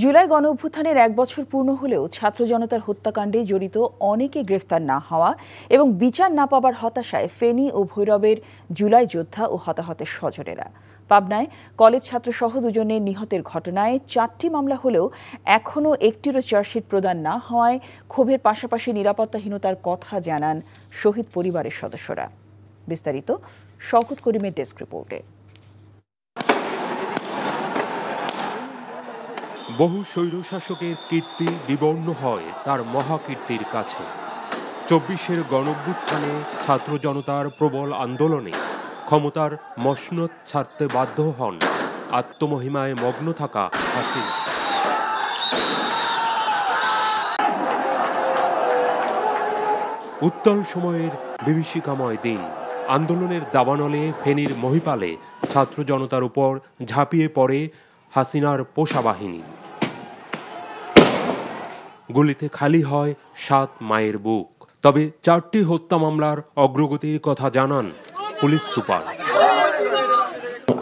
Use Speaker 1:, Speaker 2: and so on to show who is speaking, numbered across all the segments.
Speaker 1: জুলাই গণঅভ্যুত্থানের ১ বছর পূর্ণ হলেও ছাত্র জনতার হত্যাকাণ্ডে জড়িত অনেকে গ্রেফতার না হওয়া এবং বিচার না পাবার হতাশায় ফেনী ও ভৈরবের জুলাই যোদ্ধা ও হতাহতের স্বজনেরা। পাবনায় কলেজ ছাত্রসহ দুজনের নিহতের ঘটনায় ৪টি মামলা হলেও এখনও একটিরও চার্জশিট প্রদান না হওয়ায় ক্ষোভের পাশাপাশি নিরাপত্তাহীনতার কথা জানান শহীদ পরিবারের সদস্যরা। বিস্তারিত শওকত করিমের ডেস্ক রিপোর্টে।
Speaker 2: বহু স্বৈরশাসকের কীর্তি বিবর্ণ হয় তার মহাকীর্তির কাছে। ২৪-এর গণঅভ্যুত্থানে ছাত্র জনতার প্রবল আন্দোলনে ক্ষমতার মসনদ ছাড়তে বাধ্য হন আত্মমহিমায় মগ্ন থাকা হাসিনা। উত্তাল সময়ের বিভীষিকাময় দিন। আন্দোলনের দাবানলে ফেনীর মহিপালে ছাত্র জনতার উপর ঝাঁপিয়ে পড়ে হাসিনার পোষা বাহিনী। গুলিতে খালি হয় ৭ মায়ের বুক। তবে ৪টি হত্যা মামলার অগ্রগতির কথা জানান পুলিশ সুপার।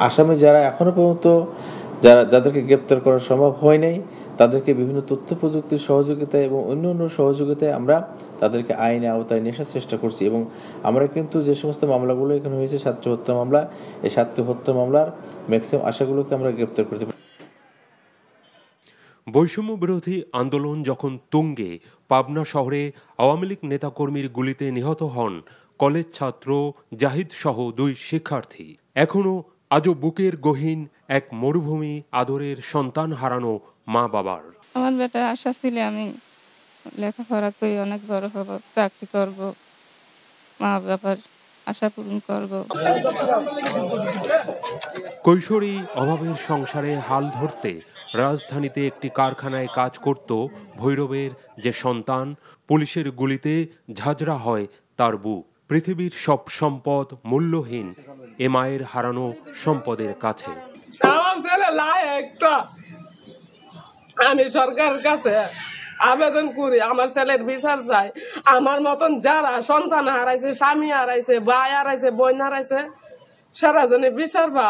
Speaker 3: আসামি যারা এখনো পর্যন্ত যাদেরকে গ্রেপ্তার করা সম্ভব হয় নাই, তাদেরকে বিভিন্ন তথ্য প্রযুক্তির সহযোগিতায় এবং অন্য সহযোগিতায় আমরা তাদেরকে আইনে আওতায় নিয়ে আসার চেষ্টা করছি। এবং আমরা কিন্তু যে সমস্ত মামলাগুলো এখানে হয়েছে ছাত্র হত্যা মামলা, এই ছাত্র হত্যা মামলার ম্যাক্সিমাম আসামিগুলোকে আমরা গ্রেপ্তার করতে।
Speaker 2: বৈষম্য বিরোধী আন্দোলন যখন তুঙ্গে, পাবনা শহরে আওয়ামী লীগ নেতাকর্মীর গুলিতে নিহত হন কলেজ ছাত্র জাহিদ সহ ২ শিক্ষার্থী। এখনও আজও বুকের গহীন এক মরুভূমি আদরের সন্তান হারানো মা বাবার।
Speaker 4: আমার বেটার আশা ছিল আমি লেখাপড়া করে অনেক বড় হব, চাকরি করব, মা বাবার আশা পূরণ করব।
Speaker 2: কৈশোরী অভাবের সংসারে হাল ধরতে রাজধানীতে একটি কারখানায় কাজ করত ভৈরবের যে সন্তান। পুলিশের গুলিতে ঝাঁঝরা হয় তার বুক। পৃথিবীর সব সম্পদ মূল্যহীন এ মায়ের হারানো সম্পদের কাছে।
Speaker 5: আমার ছেলে আমি সরকারের কাছে আবেদন করি, আমার ছেলের বিচার চাই। আমার মতন যারা সন্তান হারাইছে, স্বামী হারাইছে, ভাই হারাইছে, বোন হারাইছে, সারা জনে বিচার পা।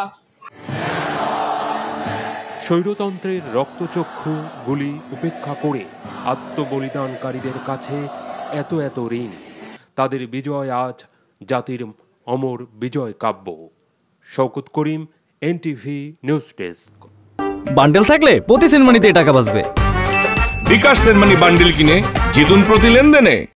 Speaker 2: স্বৈরতন্ত্রের রক্তচক্ষু গুলি উপেক্ষা করে আত্মবলিদানকারীদের কাছে এত ঋণ। তাদের বিজয় আজ জাতির অমর বিজয় কাব্য। শওকত করিম, এনটিভি নিউজ ডেস্ক।
Speaker 6: বান্ডেল থাকলে প্রতি সেনমানিতে টাকা বাঁচবে।
Speaker 7: বিকাশ সেনমানি বান্ডেল কিনে জিতুন প্রতি লেনদেনে।